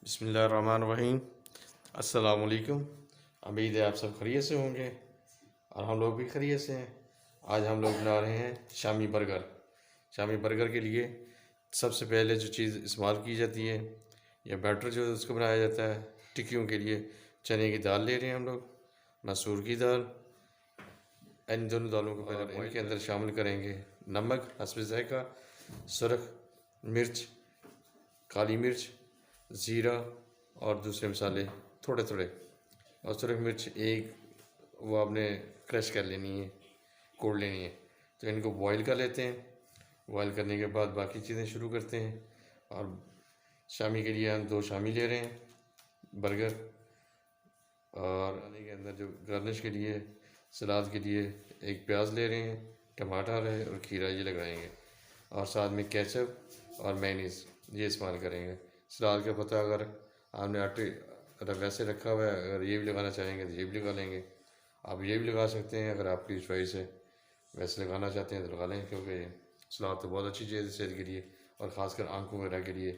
बिस्मिल्लाहिर्रहमानिर्रहीम। अस्सलाम वालेकुम। उम्मीद है आप सब खैरियत से होंगे और हम लोग भी खैरियत से हैं। आज हम लोग बना रहे हैं शामी बर्गर। शामी बर्गर के लिए सबसे पहले जो चीज़ इस्तेमाल की जाती है या बैटर जो है उसको बनाया जाता है, टिक्कियों के लिए चने की दाल ले रहे हैं हम लोग, मसूर की दाल। इन दोनों दालों को पहले इनके अंदर शामिल करेंगे नमक हस्ब ज़ायक़ा, सुरख मिर्च, काली मिर्च, ज़ीरा और दूसरे मसाले थोड़े थोड़े। और सुरख मिर्च एक वो आपने क्रश कर लेनी है, कोड़ लेनी है। तो इनको बॉईल कर लेते हैं। बॉईल करने के बाद बाकी चीज़ें शुरू करते हैं। और शामी के लिए हम 2 शामी ले रहे हैं बर्गर। और खाने के अंदर जो गार्निश के लिए सलाद के लिए एक प्याज ले रहे हैं, टमाटर है और खीरा ये लगाएंगे। और साथ में केचप और मेयोनीज़ ये इस्तेमाल करेंगे। सलाद का पत्ता अगर आपने आटे अगर वैसे रखा हुआ है, अगर ये भी लगाना चाहेंगे तो ये भी लगा लेंगे। आप ये भी लगा सकते हैं अगर आपकी चॉइस है, वैसे लगाना चाहते हैं तो लगा लें, क्योंकि सलाद तो बहुत अच्छी चीज़ है सेहत के लिए और ख़ासकर आंखों वगैरह के लिए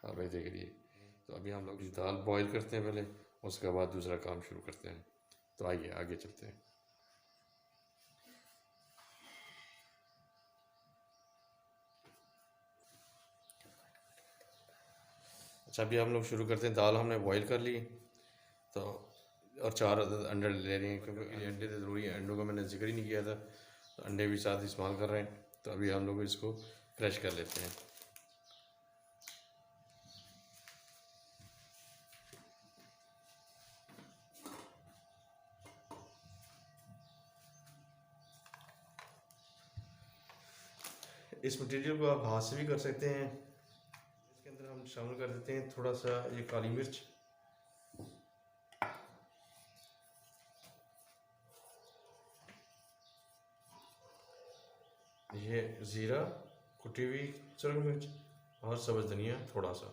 और बेहतर के लिए। तो अभी हम लोग दाल बॉईल करते हैं पहले, उसके बाद दूसरा काम शुरू करते हैं। तो आइए आगे चलते हैं। अच्छा, अभी हम लोग शुरू करते हैं। दाल हमने बॉईल कर ली तो और 4 अंडे ले रहे हैं, क्योंकि अंडे तो ज़रूरी है। अंडों का मैंने जिक्र ही नहीं किया था, तो अंडे भी साथ इस्तेमाल कर रहे हैं। तो अभी हम लोग इसको क्रश कर लेते हैं। इस मटेरियल को आप हाथ से भी कर सकते हैं। इसके अंदर हम शामिल कर देते हैं थोड़ा सा ये काली मिर्च, ये ज़ीरा, कुटी हुई सुरख मिर्च और सब्ज़ धनिया थोड़ा सा,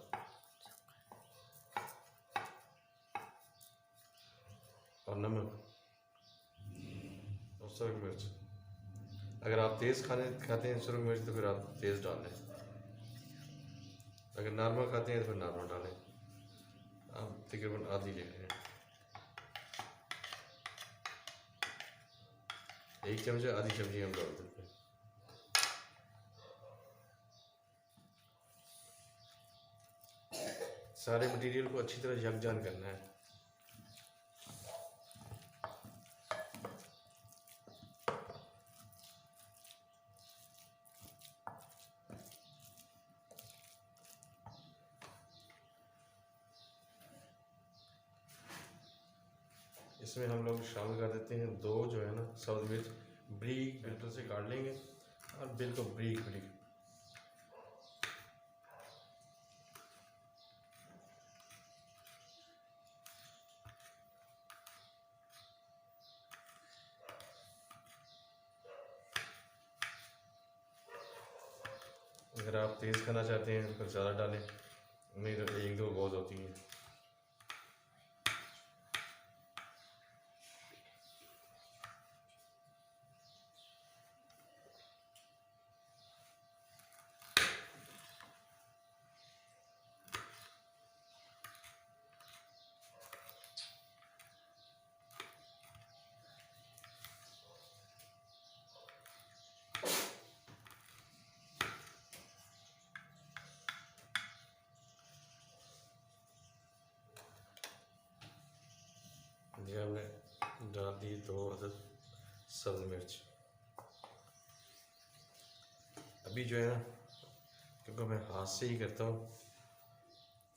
और नमक और सुरख मिर्च। अगर आप तेज़ खाते हैं सुरख मिर्च तो फिर आप तेज़ डाल लें, अगर नॉर्मल खाते हैं तो फिर नॉर्मल डालें। आप तकरीबन आधी ले लें, 1 चमचा आधी चमची हम डाल देते हैं। सारे मटेरियल को अच्छी तरह यकजान करना है। इसमें हम लोग शामिल कर देते हैं 2 जो है ना सब्ज़ मिर्च, बारीक बिल्कुल से काट लेंगे और बिल्कुल बारीक बारीक। अगर आप तेज़ खाना चाहते हैं तो फिर ज़्यादा डालें, नहीं तो 1-2 बहुत होती हैं। ये हमने डाल दी 2 अदद सब्ज़ मिर्च। अभी जो है ना, क्योंकि मैं हाथ से ही करता हूँ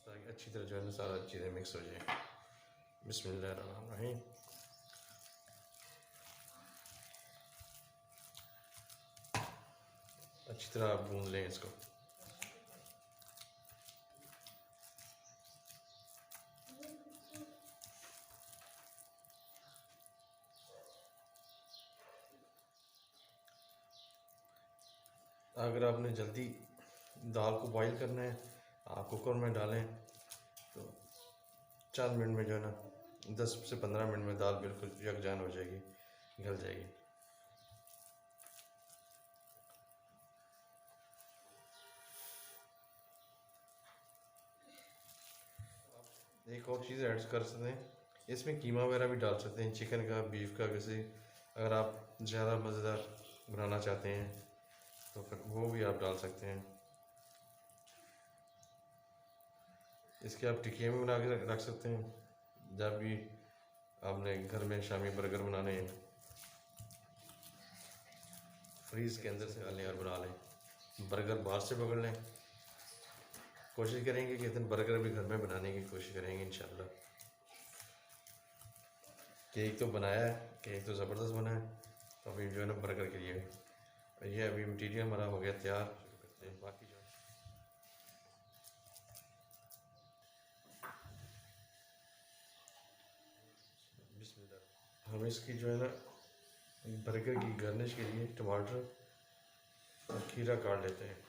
ताकि अच्छी तरह जो है ना सारा चीज़ें मिक्स हो जाए। बिस्मिल्लाहिर्रहमानिर्रहीम। अच्छी तरह आप गूंद लें इसको। अगर आपने जल्दी दाल को बॉईल करना है, आप कुकर में डालें तो 4 मिनट में जो है ना 10 से 15 मिनट में दाल बिल्कुल यकजान हो जाएगी, गल जाएगी। एक और चीज़ ऐड कर सकते हैं, इसमें कीमा वगैरह भी डाल सकते हैं, चिकन का, बीफ का, किसी अगर आप ज़्यादा मज़ेदार बनाना चाहते हैं तो फिर वो भी आप डाल सकते हैं। इसके आप टिक्कियाँ भी बना के रख सकते हैं जब भी आपने घर में शामी बर्गर बनाने हैं, फ्रीज़ के अंदर से डाल लें और बना लें। बर्गर बाहर से पकड़ लें। कोशिश करेंगे कि दिन बर्गर भी घर में बनाने की कोशिश करेंगे इंशाल्लाह। केक तो बनाया है, केक तो ज़बरदस्त बना है, तो अभी जो है ना बर्गर के लिए ये अभी मटीरियल हमारा हो गया तैयार। शुरू करते हैं बाकी जो बिस्मिल्लाह। हम इसकी जो है ना बर्गर की गार्निश के लिए टमाटर और खीरा काट लेते हैं।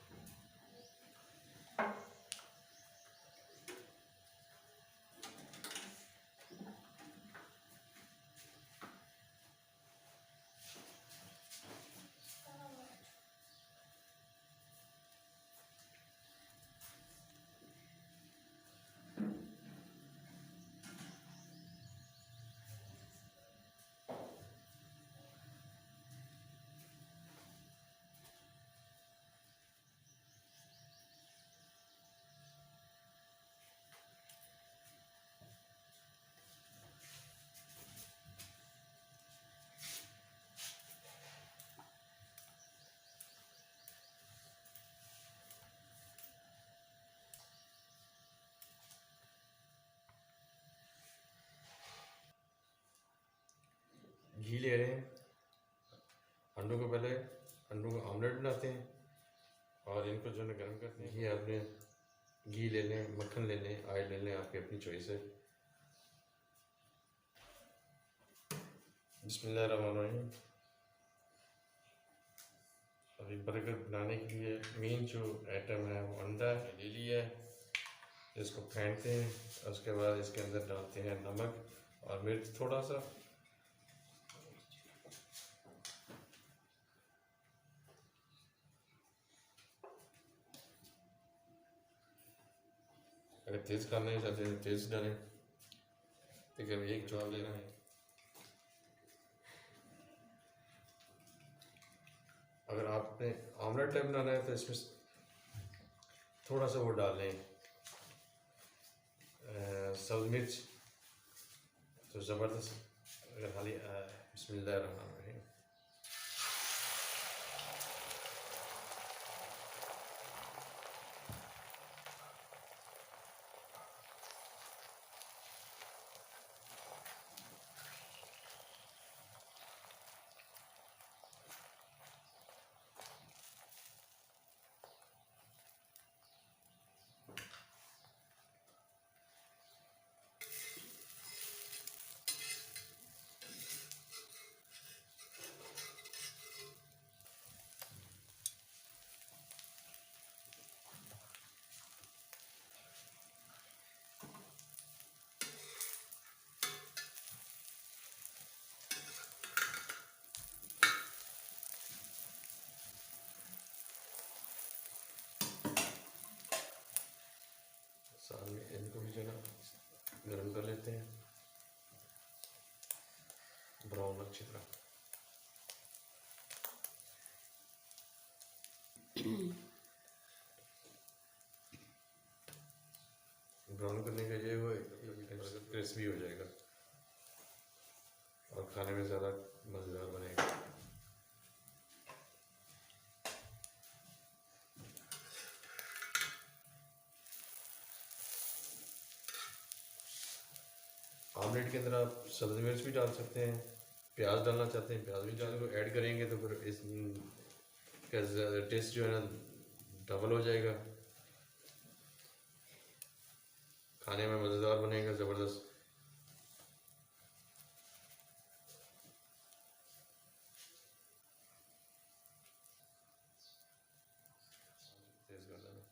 घी ले रहे हैं, अंडों को पहले अंडों को ऑमलेट बनाते हैं और इनको जो है गर्म करते हैं। घी आपने घी ले लें, मक्खन ले लें, ऑयल ले लें, आपकी अपनी चॉइस है। बिस्मिल्लाहिर्रहमानिर्रहीम। अभी बर्गर बनाने के लिए मेन जो आइटम है वो अंडा ले लिया है, इसको फेंटते हैं और उसके बाद इसके अंदर डालते हैं नमक और मिर्च थोड़ा सा। अगर तेज़ करना चाहते हैं तेज़ डालें, लेकिन एक जवाब लेना है। अगर आपने ऑमलेट टाइप बनाना है तो इसमें थोड़ा सा वो डाल लें सब्ज़ मिर्च, तो ज़बरदस्त। अगर खाली बिस्मिल्लाहिर्रहमानिर्रहीम। साथ में इनको भी जो है ना गर्म कर लेते हैं ब्राउन अच्छी तरह। ब्राउन करने के लिए वो क्रिस्पी हो जाएगा और खाने में ज़्यादा मज़ेदार बनेगा। ऑमलेट के अंदर आप सब्ज़ी मिर्च भी डाल सकते हैं, प्याज डालना चाहते हैं प्याज भी डाल को ऐड करेंगे तो फिर इसका टेस्ट जो है ना डबल हो जाएगा, खाने में मज़ेदार बनेगा ज़बरदस्त। तेज़ कर देना।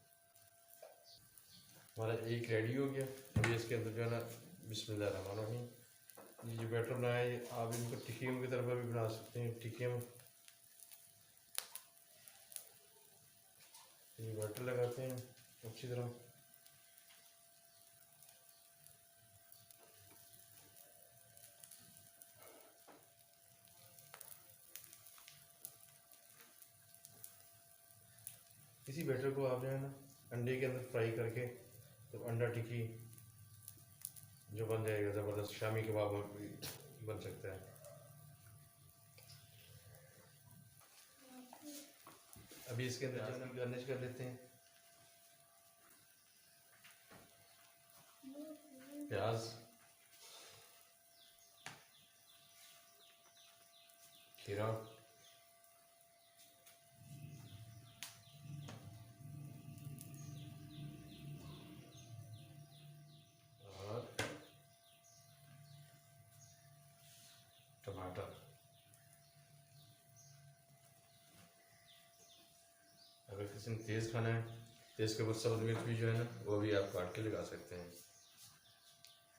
हमारा एक रेडी हो गया। अभी इसके अंदर जो है ना बिस्मिल्लाहिर्रहमानिर्रहीम, ये जो बैटर बनाया है आप इनको टिक्कियों की तरफ भी बना सकते हैं। टिक्कियों ये बैटर लगाते हैं अच्छी तरह। इसी बैटर को आप जो है ना अंडे के अंदर फ्राई करके तो अंडा टिक्की जो बन जाएगा, ज़बरदस्त शामी कबाब भी बन सकता है। अभी इसके अंदर हम गार्निश कर लेते हैं। प्याज, खीरा, और टमाटर। अगर किसी ने तेज़ खाना है तो इसके ऊपर सब्ज़ मिर्च भी जो है ना वो भी आप काट के लगा सकते हैं।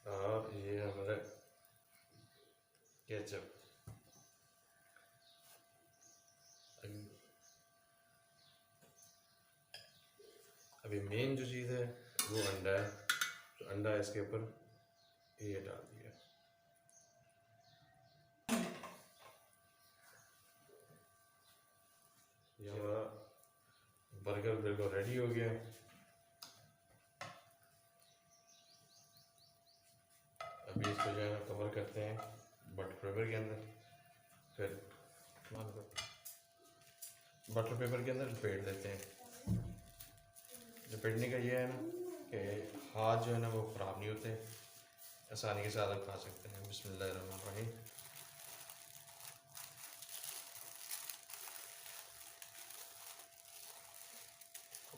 और ये हमारा केचप। अभी मेन जो चीज़ है वो अंडा है, तो अंडा इसके ऊपर ये डाल दिया। ये हमारा बर्गर बिल्कुल रेडी हो गया। अभी इसको जो है ना कवर करते हैं बटर पेपर के अंदर, फिर बटर पेपर के अंदर लपेट देते हैं। लपेटने का ये है ना कि हाथ जो है ना वो ख़राब नहीं होते, आसानी के साथ आप खा सकते हैं। बिस्मिल्लाहिर्रहमानिर्रहीम।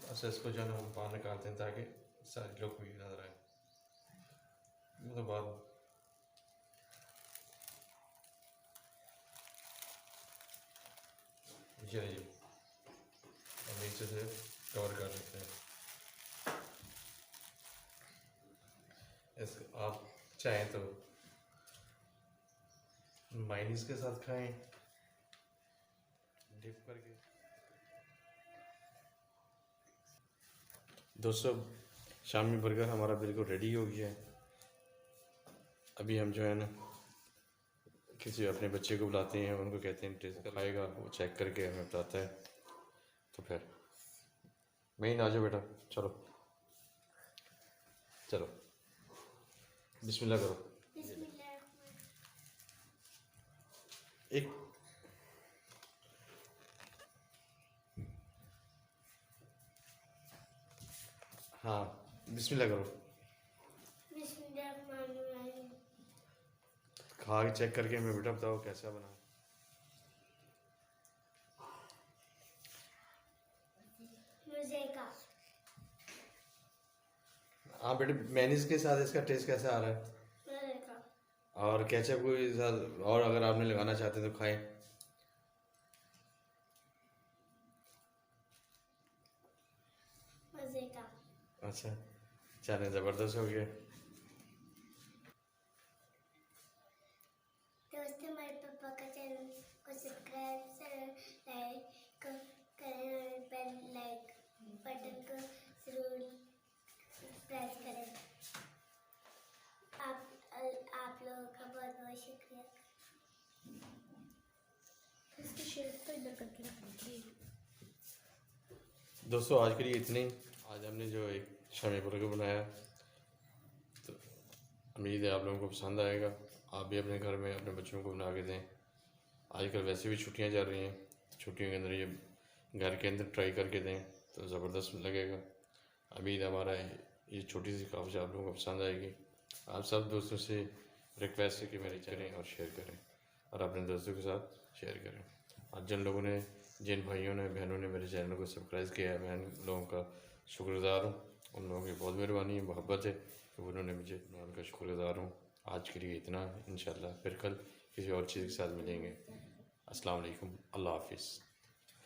बस इसको जो है ना हम बाहर निकालते हैं ताकि सारे लोग भी नजर आए। तो बाद चलिए अब नीचे से कवर कर लेते हैं। इसको आप चाहें तो मायोनीज के साथ खाएं डिप करके। दोस्तों शामी बर्गर हमारा बिल्कुल रेडी हो गया है। अभी हम जो है ना किसी अपने बच्चे को बुलाते हैं, उनको कहते हैं टेस्ट कराएगा, वो चेक करके हमें बताता है। तो फिर मेन आ जाओ बेटा, चलो चलो बिस्मिल्लाह करो। एक हाँ बिस्मिल्लाह करो, खा के चेक करके हमें बेटा बताओ कैसा बना। हाँ बेटे, मेयोनीज के साथ इसका टेस्ट कैसा आ रहा है? और केचप को साथ और अगर आपने लगाना चाहते हैं तो खाएं। मज़े का। अच्छा चलें, ज़बरदस्त हो गया। दोस्तों हमारे पापा का चैनल को सब्सक्राइब लाइक करें, बेल लाइक बटन को जरूर प्रेस करें। आप लोगों का बहुत बहुत शुक्रिया। इसकी शेप तो इधर करके रखनी। दोस्तों आज के लिए इतने ही। आज हमने जो एक शामी बर्गर बनाया, तो उम्मीद है आप लोगों को पसंद आएगा। आप भी अपने घर में अपने बच्चों को बना के दें। आजकल वैसे भी छुट्टियां चल रही हैं, छुट्टियों के अंदर ये घर के अंदर ट्राई करके दें तो ज़बरदस्त लगेगा। उम्मीद हमारा ये छोटी सी काफ़ी आप लोगों को पसंद आएगी। आप सब दोस्तों से रिक्वेस्ट है कि मेरे करें और शेयर करें और अपने दोस्तों के साथ शेयर करें। आज जिन भाइयों ने बहनों ने मेरे चैनल को सब्सक्राइब किया है, मैं उन लोगों का शुक्रगुज़ार हूँ। उन लोगों की बहुत मेहरबानी है, मोहब्बत है कि उन्होंने मुझे, मैं उनका शुक्रगुज़ार हूँ। आज के लिए इतना, इंशाल्लाह फिर कल किसी और चीज़ के साथ मिलेंगे। अस्सलाम वालेकुम, अल्लाह हाफिज़।